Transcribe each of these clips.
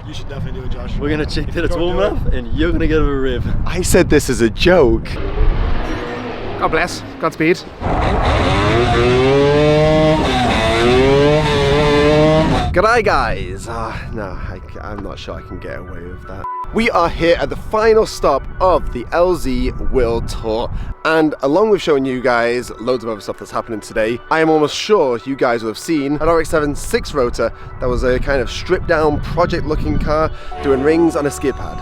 You should definitely do it, Josh. We're gonna check that it's warm enough, and you're gonna give it a rev. I said this as a joke. God bless. Godspeed. G'day guys! No, I'm not sure I can get away with that. We are here at the final stop of the LZ World Tour, and along with showing you guys loads of other stuff that's happening today, I am almost sure you guys will have seen an RX7 6-rotor that was a kind of stripped down project looking car doing rings on a skid pad.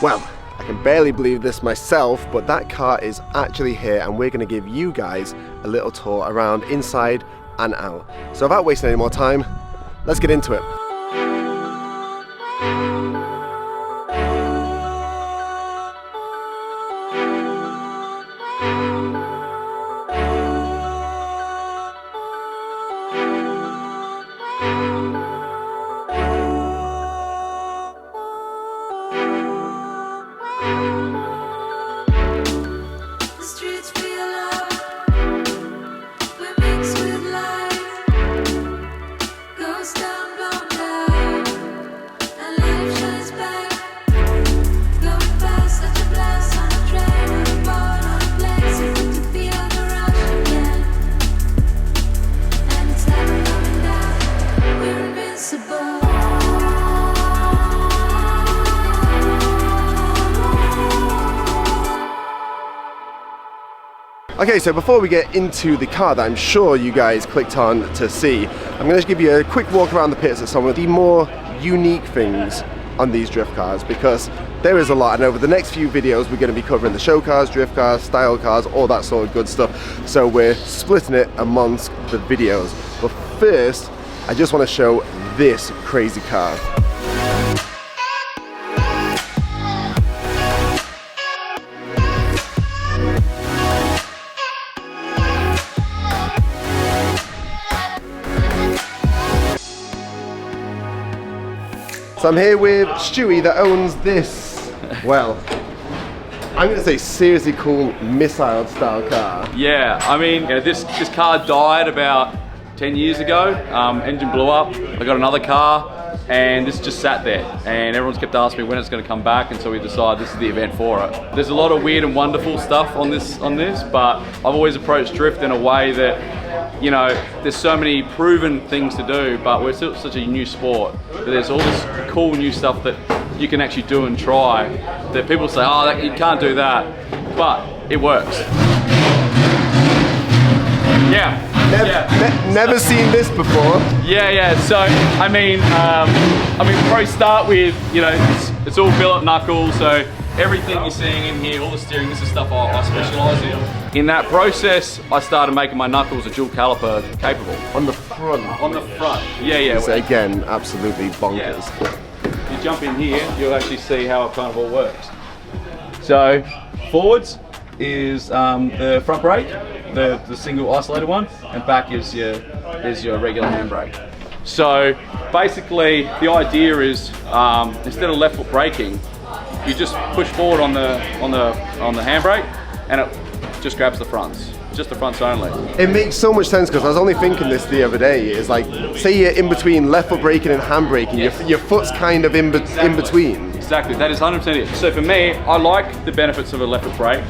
Well, I can barely believe this myself, but that car is actually here and we're going to give you guys a little tour around inside and out. So without wasting any more time, let's get into it. Okay, so before we get into the car that I'm sure you guys clicked on to see, I'm going to give you a quick walk around the pits at some of the more unique things on these drift cars, because there is a lot, and over the next few videos we're going to be covering the show cars, drift cars, style cars, all that sort of good stuff, so we're splitting it amongst the videos. But first, I just want to show this crazy car. So I'm here with Stewie that owns this, well, I'm going to say seriously cool missile style car. Yeah, I mean, this car died about 10 years ago. Engine blew up. I got another car and this just sat there, and everyone's kept asking me when it's going to come back, and so we decided this is the event for it. There's a lot of weird and wonderful stuff on this, but I've always approached drift in a way that, you know, there's so many proven things to do, but we're still such a new sport that there's all this cool new stuff that you can actually do and try that people say, oh, you can't do that, but it works. Yeah. Never seen this before. Yeah. So I mean, probably start with, you know, it's all billet knuckles. So everything you're seeing in here, all the steering, this is stuff I specialise in. In that process, I started making my knuckles a dual caliper capable. On the front. On the front. Yeah. So again, absolutely bonkers. Yeah. You jump in here, you'll actually see how it kind of all works. So forwards is the front brake, the single isolated one, and back is your regular handbrake. So basically the idea is instead of left foot braking, you just push forward on the handbrake and it just grabs the fronts. Just the fronts only. It makes so much sense, because I was only thinking this the other day. It's like, say you're in between left foot braking and hand braking, yes. your foot's kind of in between. Exactly, that is 100% it. So for me, I like the benefits of a left foot brake,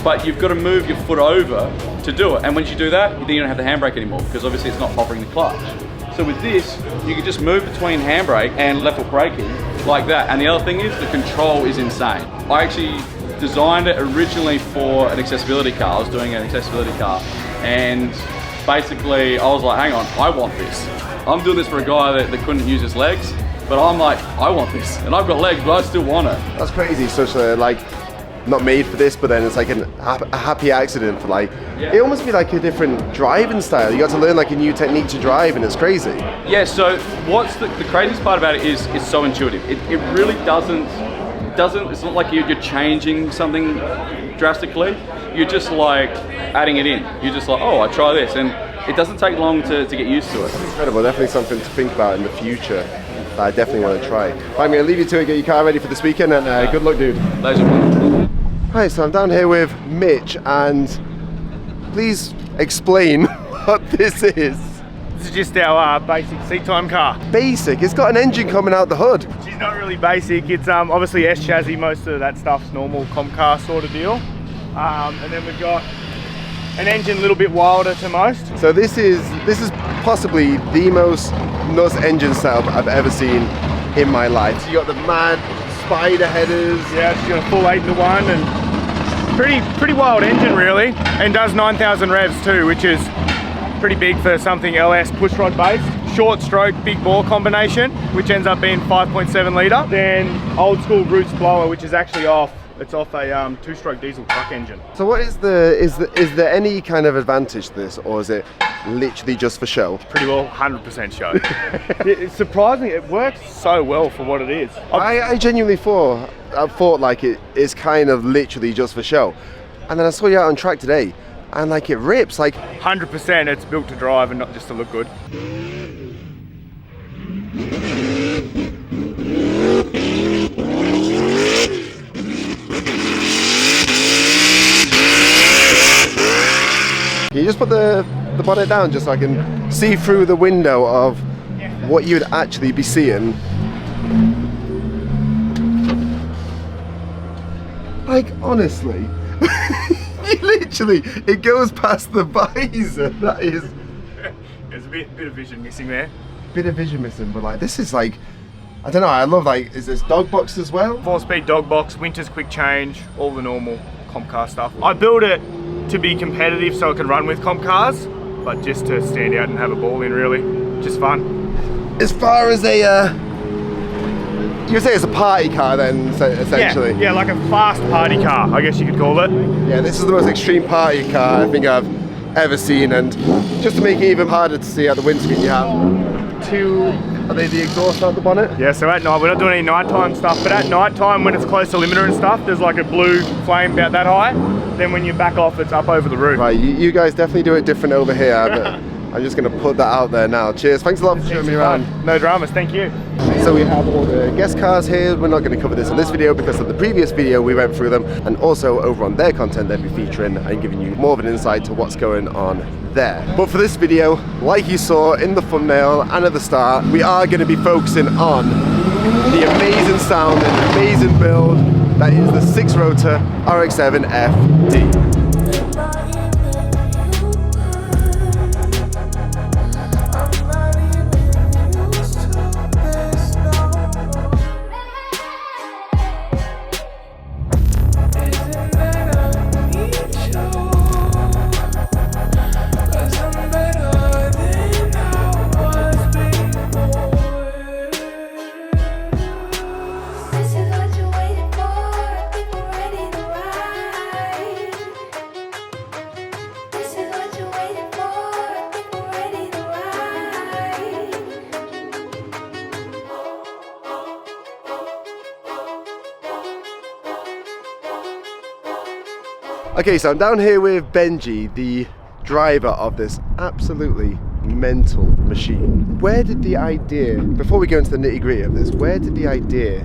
but you've got to move your foot over to do it. And once you do that, then you don't have the handbrake anymore, because obviously it's not hovering the clutch. So with this, you can just move between handbrake and left foot braking like that. And the other thing is, the control is insane. I actually designed it originally for an accessibility car. I was doing an accessibility car, and basically I was like, hang on, I want this. I'm doing this for a guy that couldn't use his legs, but I'm like, I want this, and I've got legs, but I still want it. That's crazy. So like, not made for this, but then it's like a happy accident for like, yeah. It almost be like a different driving style. You got to learn like a new technique to drive, and it's crazy. Yeah, so what's the craziest part about it is it's so intuitive. It really doesn't, it's not like you're changing something drastically. You're just like adding it in. You're just like, oh, I try this, and it doesn't take long to get used to it. It's incredible, definitely something to think about in the future that I definitely want to try. But I'm going to leave you to it, get your car ready for this weekend, and good luck, dude. Pleasure. Hi, so I'm down here with Mitch, and please explain what this is. This is just our basic seat time car. Basic? It's got an engine coming out the hood. She's not really basic. It's obviously S chassis. Most of that stuff's normal comp car sort of deal. And then we've got an engine a little bit wilder to most. So this is possibly the most nuts engine setup I've ever seen in my life. So you got the mad spider headers. Yeah, she's got a full 8-to-1 and pretty wild engine really, and does 9,000 revs too, which is pretty big for something LS pushrod based. Short stroke, big bore combination, which ends up being 5.7 litre. Then old school Roots blower, which is actually off. It's off a 2-stroke diesel truck engine. So what is there any kind of advantage to this, or is it literally just for show? Pretty well 100% show. It's surprising, it works so well for what it is. I genuinely thought like it is kind of literally just for show. And then I saw you out on track today and like it rips, like 100% it's built to drive and not just to look good. Can you just put the bonnet down just so I can see through the window of what you would actually be seeing? Like, honestly, literally, it goes past the visor. That is... There's a bit of vision missing there. Bit of vision missing, but like, this is like, I don't know, I love like, is this dog box as well? 4-speed dog box, winter's quick change, all the normal comp car stuff. I built it to be competitive so it can run with comp cars, but just to stand out and have a ball in really, just fun. As far as a, you would say it's a party car then, essentially? Yeah, like a fast party car, I guess you could call it. Yeah, this is the most extreme party car I think I've ever seen, and just to make it even harder to see out the windscreen, you have two, are they the exhaust out the bonnet? Yeah, so at night, we're not doing any nighttime stuff, but at night time when it's close to limiter and stuff, there's like a blue flame about that high. Then when you back off, it's up over the roof. Right, you guys definitely do it different over here, but I'm just going to put that out there now. Cheers, thanks a lot for showing me around. No dramas, thank you. So we have all the guest cars here. We're not going to cover this in this video because of the previous video we went through them, and also over on their content they'll be featuring and giving you more of an insight to what's going on there. But for this video, like you saw in the thumbnail and at the start, we are going to be focusing on the amazing sound and amazing build that is the 6-rotor RX7 FD. Okay, so I'm down here with Benji, the driver of this absolutely mental machine. Where did the idea, before we go into the nitty-gritty of this, where did the idea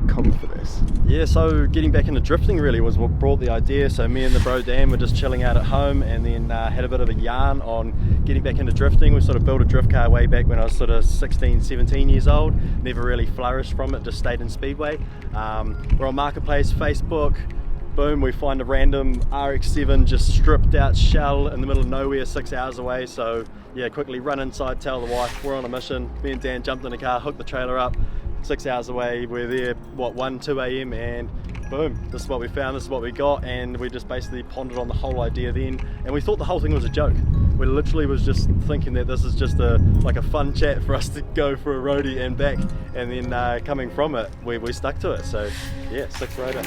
come for this? Yeah, so getting back into drifting really was what brought the idea. So me and the bro Dan were just chilling out at home, and then had a bit of a yarn on getting back into drifting. We sort of built a drift car way back when I was sort of 16, 17 years old. Never really flourished from it, just stayed in Speedway. We're on Marketplace, Facebook. Boom, we find a random RX7 just stripped out shell in the middle of nowhere, 6 hours away. So yeah, quickly run inside, tell the wife we're on a mission. Me and Dan jumped in the car, hooked the trailer up, 6 hours away. We're there, what, 1, 2 a.m. and boom, this is what we found, this is what we got. And we just basically pondered on the whole idea then. And we thought the whole thing was a joke. We literally was just thinking that this is just like a fun chat for us to go for a roadie and back. And then coming from it, we stuck to it. So yeah, 6-rotor.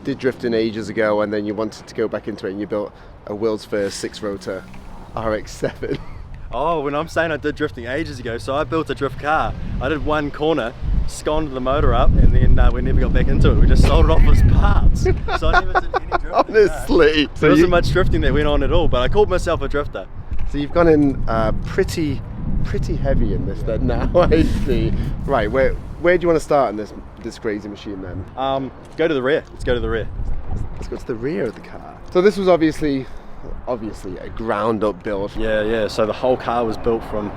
Did drifting ages ago, and then you wanted to go back into it and you built a world's first 6-rotor RX7. Oh, when I'm saying I did drifting ages ago, so I built a drift car. I did one corner, sconned the motor up, and then we never got back into it. We just sold it off as parts. So I never did any drifting. Honestly. There wasn't much drifting that went on at all, but I called myself a drifter. So you've gone in pretty pretty heavy in this then now, I see. Right, where do you want to start in this crazy machine then? Go to the rear. Let's go to the rear. Let's go to the rear of the car. So this was obviously a ground up build. Yeah. So the whole car was built from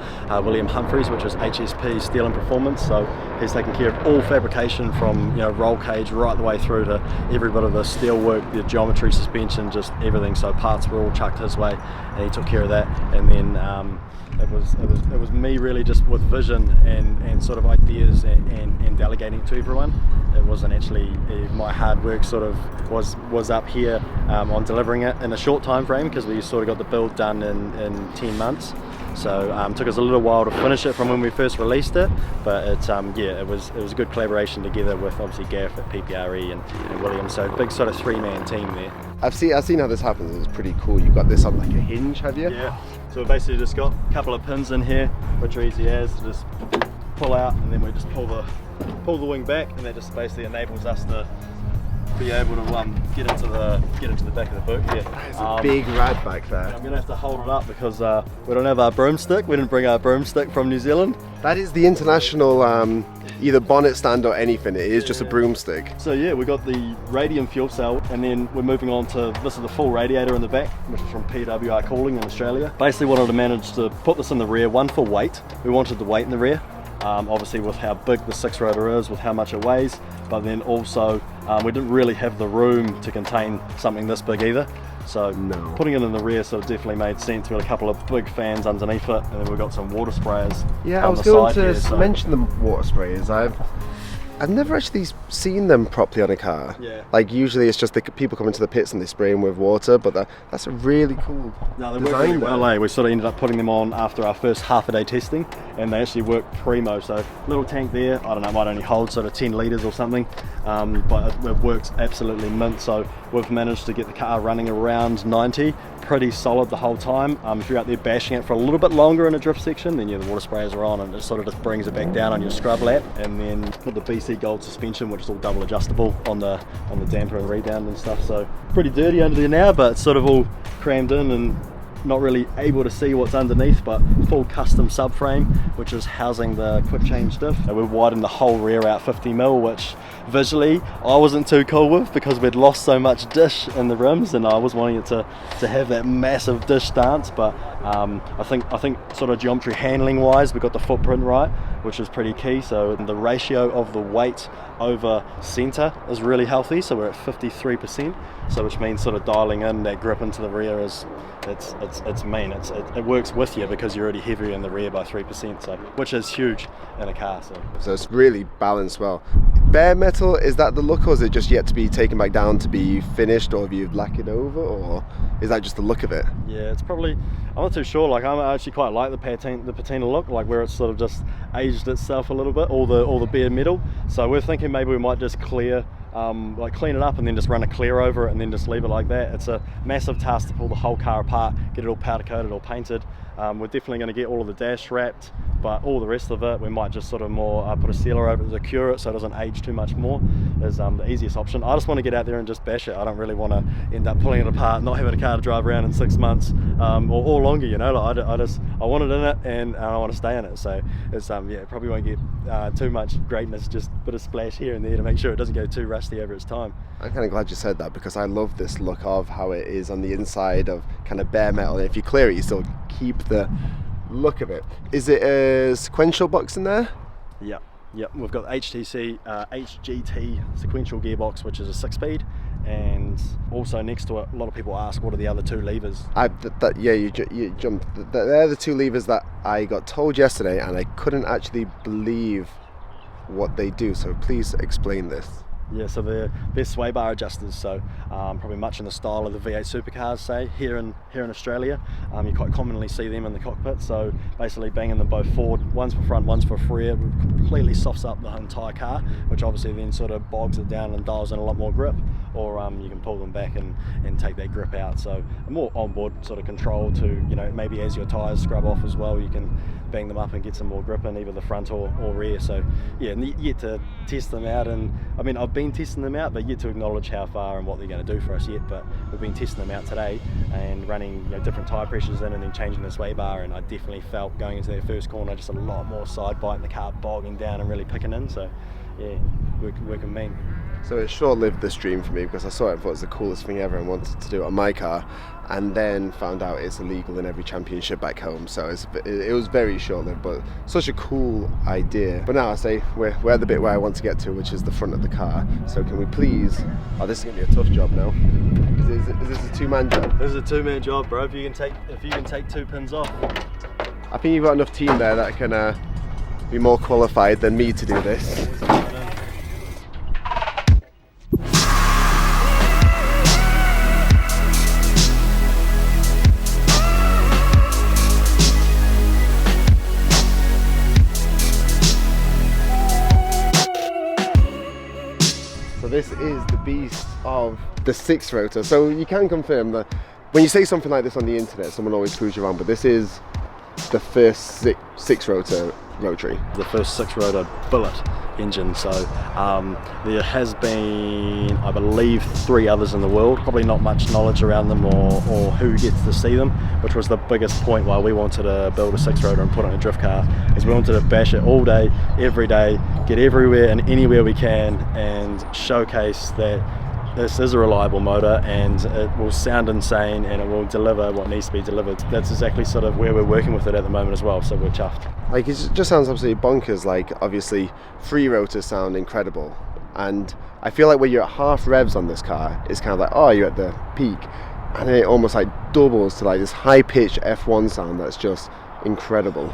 William Humphreys, which is HSP Steel and Performance. So he's taken care of all fabrication from roll cage right the way through to every bit of the steel work, the geometry, suspension, just everything. So parts were all chucked his way, and he took care of that. And then it was me really just with vision and sort of ideas and delegating it to everyone. It wasn't actually my hard work. Sort of was up here on delivering it in a short time frame, because we sort of got the build done in 10 months. So it took us a little while to finish it from when we first released it, but it was a good collaboration together with obviously Gareth at PPRE and William. So big sort of 3-man team there. I've seen how this happens. It's pretty cool. You've got this on like a hinge, have you? Yeah. So we basically just got a couple of pins in here, which are easy as to just pull out, and then we just pull the wing back, and that just basically enables us to be able to get into the back of the boot here. That is a big rad back there. I'm gonna have to hold it up because we don't have our broomstick. We didn't bring our broomstick from New Zealand. That is the international either bonnet stand or anything. It is just a broomstick. So yeah, we got the radium fuel cell, and then we're moving on to this is the full radiator in the back, which is from PWI Cooling in Australia. Basically wanted to manage to put this in the rear, one for weight. We wanted the weight in the rear. Obviously with how big the 6-rotor is, with how much it weighs, but then also we didn't really have the room to contain something this big either. So putting it in the rear sort of definitely made sense. We had a couple of big fans underneath it, and then we've got some water sprayers. Yeah, I was going to mention the water sprayers. I've never actually seen them properly on a car. Yeah. Like usually it's just the people come into the pits and they spray them with water, but that's a really cool No, they design. work really well, eh? We sort of ended up putting them on after our first half-a-day testing, and they actually work primo. So little tank there, I don't know, might only hold sort of 10 litres or something, but it works absolutely mint. So we've managed to get the car running around 90, pretty solid the whole time. If you're out there bashing it for a little bit longer in a drift section, then the water sprayers are on, and it sort of just brings it back down on your scrub lap. And then put the BC Gold suspension, which is all double adjustable on the damper and rebound and stuff. So pretty dirty under there now, but it's sort of all crammed in and not really able to see what's underneath, but full custom subframe, which is housing the quick change diff. And we've widened the whole rear out 50mm, which visually I wasn't too cool with because we'd lost so much dish in the rims, and I was wanting it to have that massive dish stance. But I think sort of geometry handling wise, we got the footprint right, which is pretty key. So the ratio of the weight over center is really healthy, so we're at 53%, so which means sort of dialing in that grip into the rear is it's mean. It works with you because you're already heavier in the rear by 3%, so which is huge in a car. So it's really balanced well. Bare metal, is that the look, or is it just yet to be taken back down to be finished, or have you lacquered over, or is that just the look of it? Yeah, it's probably, I'm not too sure. Like I actually quite like the patina look, like where it's sort of just aged itself a little bit, all the bare metal. So we're thinking maybe we might just clean it up and then just run a clear over it and then just leave it like that. It's a massive task to pull the whole car apart, get it all powder coated or painted. We're definitely going to get all of the dash wrapped, but all the rest of it we might just sort of more put a sealer over it to cure it so it doesn't age too much more, is the easiest option. I just want to get out there and just bash it. I don't really want to end up pulling it apart, not having a car to drive around in 6 months or longer, you know. Like I want it in it, and I want to stay in it. So it's probably won't get too much greatness, just a bit of splash here and there to make sure it doesn't go too rusty over its time. I'm kind of glad you said that, because I love this look of how it is on the inside of kind of bare metal, and if you clear it you still keep the look of it. Is it a sequential box in there? Yeah, we've got HGT sequential gearbox, which is a 6-speed, and also next to it, a lot of people ask what are the other 2 levers. You jumped. They're the 2 levers that I got told yesterday, and I couldn't actually believe what they do, so please explain this. Yeah, so they're sway bar adjusters, so probably much in the style of the V8 supercars, say, here in Australia. You quite commonly see them in the cockpit, so basically banging them both forward, one's for front, one's for rear, completely softs up the entire car, which obviously then sort of bogs it down and dials in a lot more grip, or you can pull them back and take that grip out. So a more onboard sort of control to, maybe as your tyres scrub off as well, you can bang them up and get some more grip in either the front or rear. So yeah, yet to test them out, and I mean I've been testing them out, but yet to acknowledge how far and what they're going to do for us yet. But we've been testing them out today and running different tyre pressures in, and then changing the sway bar, and I definitely felt going into their first corner just a lot more side bite and the car bogging down and really picking in. So yeah, working mean. So it short-lived this dream for me, because I saw it and thought it was the coolest thing ever and wanted to do it on my car, and then found out it's illegal in every championship back home. So it was very short-lived, but such a cool idea. But now I say we're at the bit where I want to get to, which is the front of the car. So can we please, this is going to be a tough job now. Is this a two-man job? This is a two-man job, bro. If you can take 2 pins off. I think you've got enough team there that can be more qualified than me to do this. This is the beast of the 6 rotor. So you can confirm that when you say something like this on the internet, someone always proves you wrong, but this is the first 6 rotor rotary. The first 6 rotor bullet engine. So there has been, I believe, 3 others in the world. Probably not much knowledge around them or who gets to see them, which was the biggest point why we wanted to build a 6 rotor and put it in a drift car, is we wanted to bash it all day, every day, get everywhere and anywhere we can, and showcase that this is a reliable motor and it will sound insane and it will deliver what needs to be delivered. That's exactly sort of where we're working with it at the moment as well, so we're chuffed. Like, it just sounds absolutely bonkers. Like, obviously 3 rotors sound incredible, and I feel like when you're at half revs on this car, it's kind of like, oh, you're at the peak, and then it almost like doubles to like this high-pitched F1 sound that's just incredible.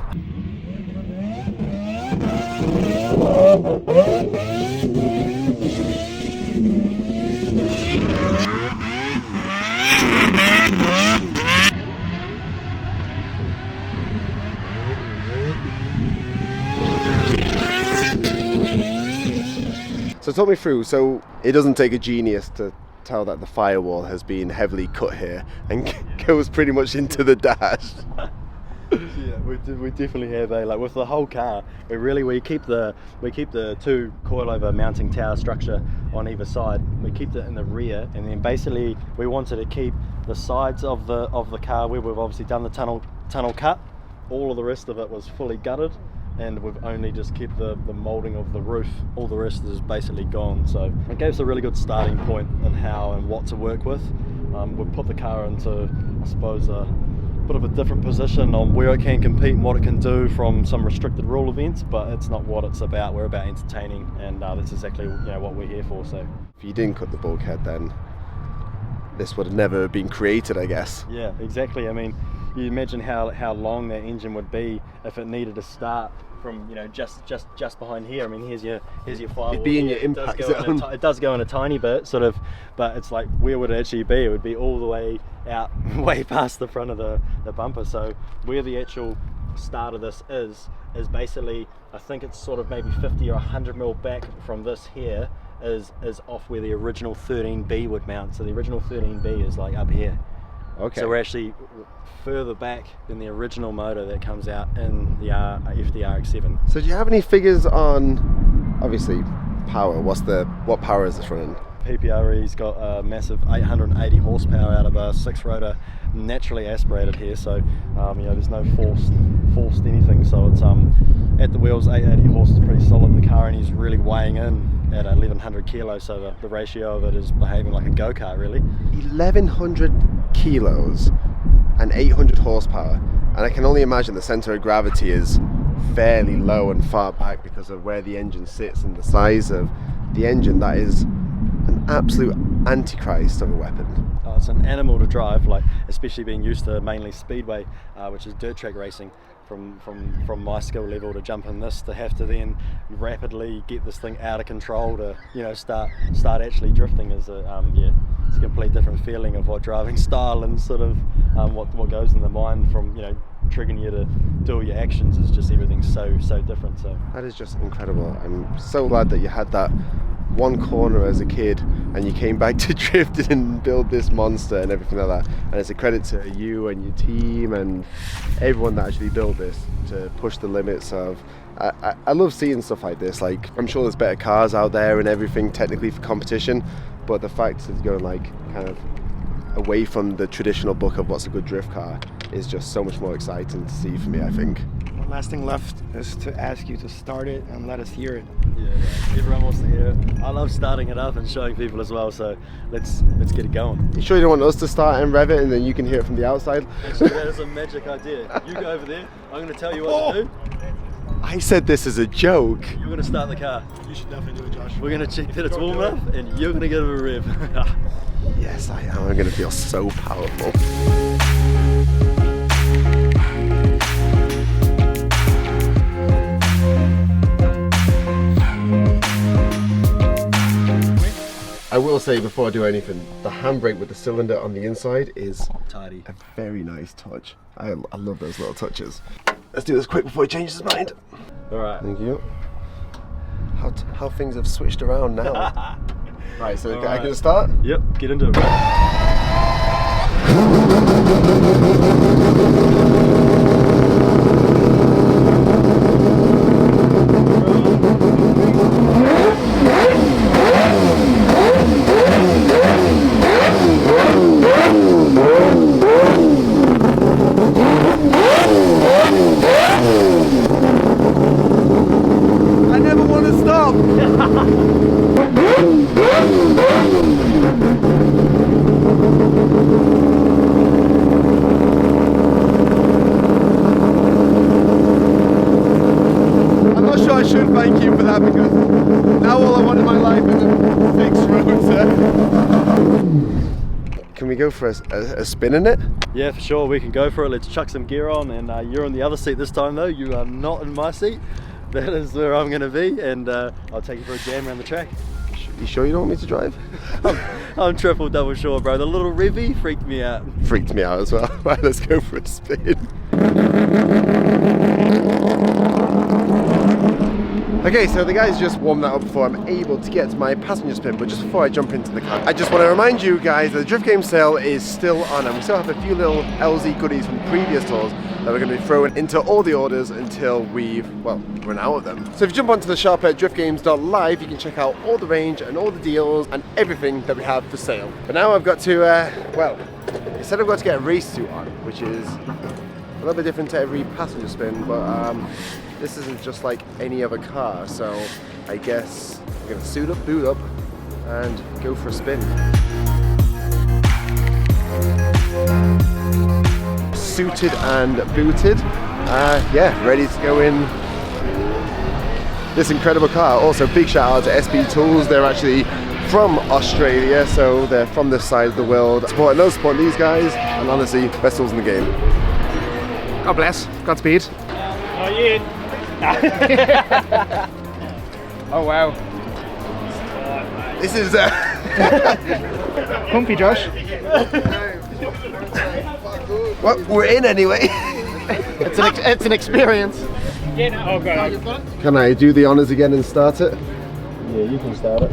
So talk me through, so it doesn't take a genius to tell that the firewall has been heavily cut here and goes pretty much into the dash. Yeah, we definitely have like with the whole car, we keep the 2 coilover mounting tower structure on either side. We keep it in the rear, and then basically we wanted to keep the sides of the car where we've obviously done the tunnel cut. All of the rest of it was fully gutted, and we've only just kept the moulding of the roof. All the rest is basically gone. So it gave us a really good starting point in how and what to work with. We've put the car into, I suppose, a bit of a different position on where it can compete and what it can do from some restricted rule events, but it's not what it's about. We're about entertaining, and that's exactly what we're here for. So if you didn't cut the bulkhead, then this would have never been created, I guess. Yeah, exactly. I mean, you imagine how long that engine would be if it needed to start from just behind here. I mean, here's your firewall. It'd be in your impact zone. It does go in a tiny bit, sort of, but it's like, where would it actually be? It would be all the way out, way past the front of the bumper. So where the actual start of this is basically, I think it's sort of maybe 50 or 100 mil back from this here is off where the original 13B would mount. So the original 13B is like up here. Okay. So we're actually further back than the original motor that comes out in the FD RX7. So do you have any figures on, obviously, power? What power is this running? PPRE's got a massive 880 horsepower out of a 6 rotor, naturally aspirated here, so there's no forced anything. So it's at the wheels, 880 horse is pretty solid. The car, and he's really weighing in at 1100 kilos, so the ratio of it is behaving like a go-kart, really. 1100 kilos and 800 horsepower, and I can only imagine the center of gravity is fairly low and far back because of where the engine sits and the size of the engine. That is an absolute antichrist of a weapon. It's an animal to drive, like, especially being used to mainly speedway, which is dirt track racing. From my skill level to jump in this, to have to then rapidly get this thing out of control to start actually drifting is it's a complete different feeling of what driving style and sort of what goes in the mind from triggering you to do all your actions is just everything so different. So that is just incredible. I'm so glad that you had that one corner as a kid and you came back to drift and build this monster and everything like that. And it's a credit to you and your team and everyone that actually built this to push the limits of. I love seeing stuff like this. Like, I'm sure there's better cars out there and everything technically for competition, but the fact it's going like kind of away from the traditional book of what's a good drift car is just so much more exciting to see for me, I think. One last thing left is to ask you to start it and let us hear it. Yeah, everyone wants to hear it. I love starting it up and showing people as well, so let's get it going. You sure you don't want us to start and rev it and then you can hear it from the outside? Actually, that is a magic idea. You go over there, I'm going to tell you what to do. I said this as a joke. You're going to start the car. You should definitely do it, Josh. We're going to check that it's warm enough and you're going to give it a rev. Yes, I am. I'm going to feel so powerful. I will say before I do anything, the handbrake with the cylinder on the inside is Tidy. a very nice touch. I love those little touches. Let's do this quick before he changes his mind. Alright. Thank you. How things have switched around now. Right, so I can start? Yep, get into it. I never want to stop! I'm not sure I should thank you for that because now all I want in my life is a fixed rotor. Can we go for a spin in it? Yeah, for sure, we can go for it. Let's chuck some gear on, and you're on the other seat this time though. You are not in my seat. That is where I'm going to be, and I'll take you for a jam around the track. You sure you don't want me to drive? I'm triple double sure, bro. The little revvy freaked me out. Freaked me out as well. Right, let's go for a spin. Okay, so the guys just warmed that up before I'm able to get to my passenger spin, but just before I jump into the car, I just want to remind you guys that the Drift Game sale is still on, and we still have a few little LZ goodies from previous tours that we're going to be throwing into all the orders until we've, well, run out of them. So if you jump onto the shop at driftgames.live, you can check out all the range and all the deals and everything that we have for sale. But now I've got to, well, instead I've got to get a race suit on, which is a little bit different to every passenger spin, but this isn't just like any other car, so I guess I'm gonna suit up, boot up, and go for a spin. Suited and booted, yeah, ready to go in this incredible car. Also, big shout out to SP Tools. They're actually from Australia, so they're from this side of the world. Supporting us, supporting these guys, and honestly, best tools in the game. God bless. Godspeed. Not yet. Oh wow. This is Comfy, Josh. well, we're in anyway. It's an experience. Oh god. Can I do the honors again and start it? Yeah, you can start it.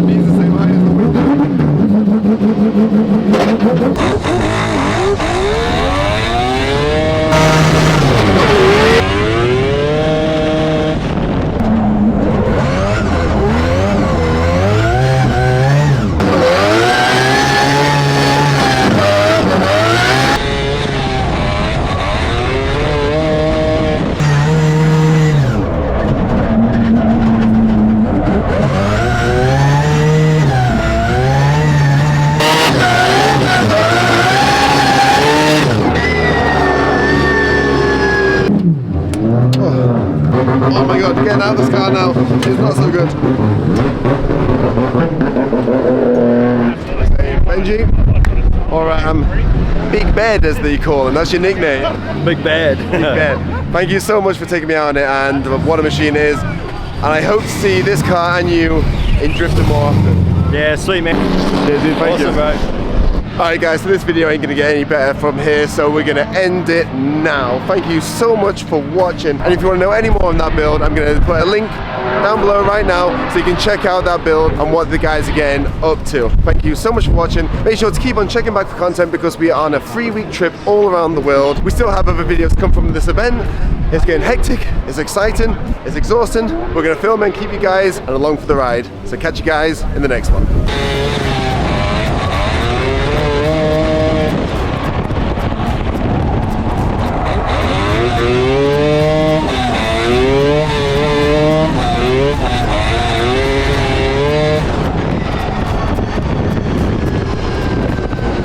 He's the same height as the window. Oh my god, getting out of this car now. It's not so good. Hey, Benji, or Big Bed as they call him, that's your nickname. Big Bad. Big Bed. Thank you so much for taking me out on it, and what a machine it is. And I hope to see this car and you in drifting more often. Yeah, sweet man. Yeah, dude, thank Awesome, you. bro. Alright guys, so this video ain't gonna get any better from here, so we're gonna end it now. Thank you so much for watching, and if you want to know any more on that build, I'm gonna put a link down below right now so you can check out that build and what the guys are getting up to. Thank you so much for watching. Make sure to keep on checking back for content because we are on a 3-week trip all around the world. We still have other videos come from this event. It's getting hectic, it's exciting, it's exhausting. We're gonna film and keep you guys along for the ride. So catch you guys in the next one.